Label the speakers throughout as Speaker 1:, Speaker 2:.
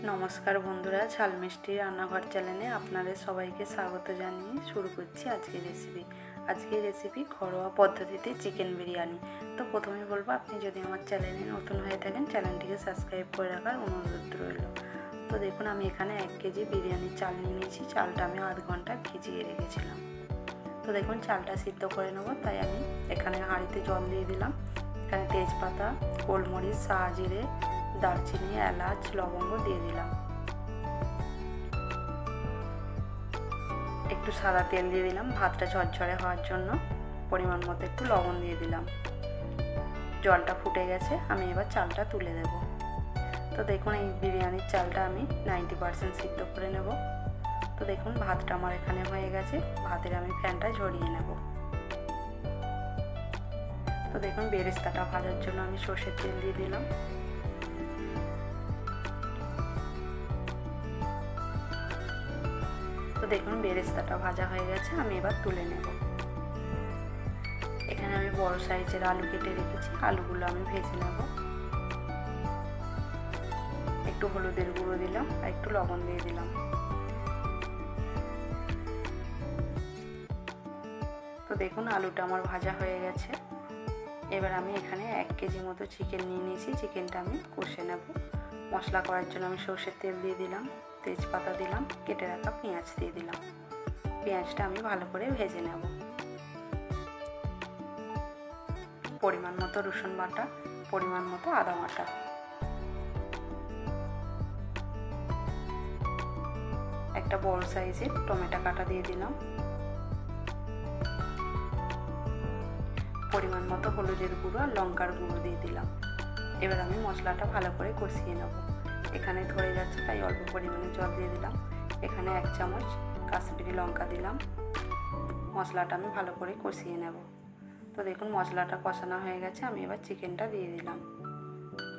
Speaker 1: नमस्कार बंधुरा झाल मिष्टि रान्नाघर चैनेले आपनादेर सबाइके स्वागत जानिए शुरू करछि आजकेर रेसिपि। आजकेर रेसिपि घरोया पद्धतिते चिकेन बिरियानी। तो प्रथमेই বলবো আপনি যদি আমার চ্যানেলে নতুন হয়ে থাকেন চ্যানেলটিকে সাবস্ক্রাইব করে রাখার অনুরোধ রইল। তো দেখুন আমি এখানে 1 কেজি বিরিয়ানির চাল নিয়ে নিয়েছি। চালটা আমি আধ ঘন্টা ভিজিয়ে রেখেছিলাম। তো দেখুন চালটা সিদ্ধ করে নেব, তাই আমি এখানে হাঁড়িতে জল দিয়ে দিলাম। এখানে তেজপাতা, গোলমরিচ, সাজিরে, दालचीनी, एलाच, लवंग दिए दिलाम। एकटू सादा तेल दिए दिलाम भातटा झरझरे हওয়ার জন্য। परिमाण मतो एकटू लवण दिए दिलाम। जलटा फुटे गेছে, আমি এবার চালটা তুলে দেব। তো দেখুন এই বিরিয়ানির চালটা আমি 90% সিদ্ধ করে নেব। তো দেখুন ভাতটা আমার এখানে হয়ে গেছে, ভাতের আমি ফ্যানটা ঝরিয়ে নেব। তো দেখুন বেরেস্তাটা ভাজার জন্য আমি সরষের তেল দিয়ে দিলাম। তো দেখুন বেরেস্তাটা ভাজা হয়ে গেছে, আমি এবার তুলে নেব। এখানে আমি বড় সাইজের আলু কেটে রেখেছি, আলুগুলো আমি ভেজে নেব। একটু হলুদের গুঁড়ো দিলাম আর একটু লবণ দিয়ে দিলাম। তো দেখুন আলুটা আমার ভাজা হয়ে গেছে। এবার আমি এখানে 1 কেজি মতো চিকেন নিয়ে নিয়েছি, চিকেনটা আমি কষে নেব। মশলা করার জন্য আমি সরষের তেল দিয়ে দিলাম, তেজপাতা দিলাম, কেটে রাখা পেঁয়াজ দিয়ে দিলাম। পেঁয়াজটা আমি ভালো করে ভেজে নেব। পরিমাণ মতো রসুন বাটা, পরিমাণ মতো আদা বাটা, একটা বড় সাইজের টমেটো কাটা দিয়ে দিলাম। পরিমাণ মতো হলুদের গুঁড়ো আর লঙ্কার গুঁড়ো দিয়ে দিলাম। এবার আমি মশলাটা ভালো করে কষিয়ে নেব। এখানে ধরে যাচ্ছে তাই অল্প পরিমাণে জল দিয়ে দিলাম। এখানে 1 চামচ কাশ্মীরি লঙ্কা দিলাম। মশলাটা আমি ভালো করে কষিয়ে নেব। তো দেখুন মশলাটা কষানো হয়ে গেছে, আমি এবার চিকেনটা দিয়ে দিলাম।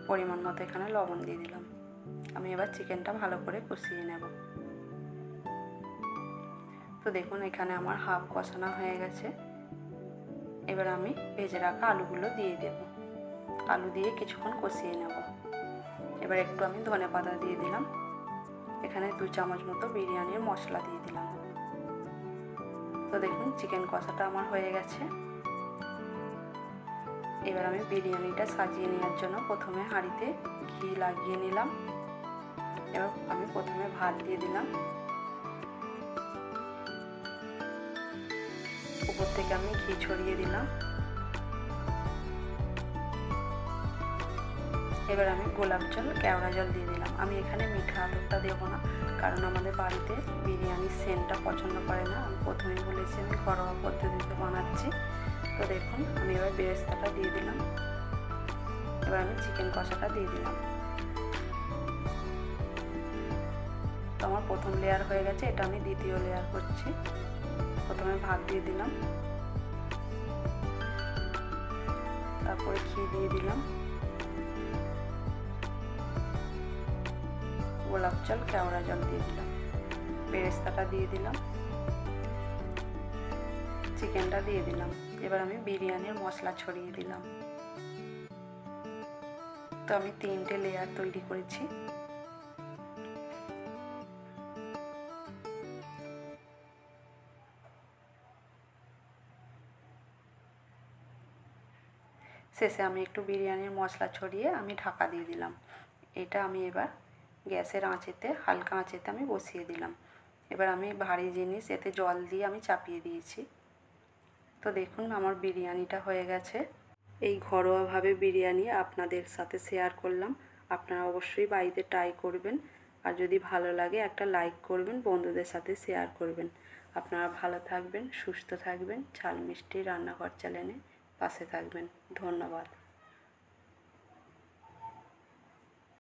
Speaker 1: পরিমাণ মতো এখানে লবণ দিয়ে দিলাম। আমি এবার চিকেনটা ভালো করে কষিয়ে নেব। তো দেখুন এখানে আমার হাফ কষানো হয়ে গেছে। এবার আমি ভেজে রাখা আলুগুলো দিয়ে দেব। আলু দিয়ে কিছুক্ষণ কষিয়ে নেব। এবার একটু আমি ধনেপাতা দিয়ে দিলাম। এখানে 2 চামচ মতো বিরিয়ানির মশলা দিয়ে দিলাম। তো দেখুন চিকেন কষাটা আমার হয়ে গেছে। এবার আমি বিরিয়ানিটা সাজিয়ে নেওয়ার জন্য প্রথমে হাঁড়িতে ঘি লাগিয়ে নিলাম। এবার আমি প্রথমে ভাত দিয়ে দিলাম। উপর থেকে আমি ঘি ছড়িয়ে দিলাম। এবার আমি গোলাপ জল, কেওড়া জল দিয়ে দিলাম। আমি এখানে মিঠা আতরটা দেবো না, কারণ আমাদের বাড়িতে বিরিয়ানির সেন্টটা পছন্দ করে না। আমি প্রথমেই বলেছি আমি ঘরোয়া পদ্ধতিতে বানাচ্ছি। তো দেখুন আমি এবার বেরেস্তাটা দিয়ে দিলাম। এবার আমি চিকেন কষাটা দিয়ে দিলাম। তো আমার প্রথম লেয়ার হয়ে গেছে, এটা আমি দ্বিতীয় লেয়ার করছি। প্রথমে ভাত দিয়ে দিলাম, তারপরে ঘি দিয়ে দিলাম, গোলাপ জল, কেওড়া জল দিয়ে দিলাম, বেরেস্তাটা দিয়ে দিলাম, চিকেনটা দিয়ে দিলাম। এবার আমি বিরিয়ানির মশলা ছড়িয়ে দিলাম। তো আমি 3টে লেয়ার তৈরি করেছি। শেষে আমি একটু বিরিয়ানির মশলা ছড়িয়ে আমি ঢাকা দিয়ে দিলাম। এটা আমি এবার গ্যাসের আঁচেতে হালকা আঁচেতে আমি বসিয়ে দিলাম। এবার আমি ভারী জিনিস এতে জল দিয়ে আমি চাপিয়ে দিয়েছি। তো দেখুন আমার বিরিয়ানিটা হয়ে গেছে। এই ঘরোয়াভাবে বিরিয়ানি আপনাদের সাথে শেয়ার করলাম। আপনারা অবশ্যই বাড়িতে ট্রাই করবেন। আর যদি ভালো লাগে একটা লাইক করবেন, বন্ধুদের সাথে শেয়ার করবেন। আপনারা ভালো থাকবেন, সুস্থ থাকবেন। ঝাল মিষ্টি রান্নাঘর চ্যানেলে পাশে থাকবেন। ধন্যবাদ।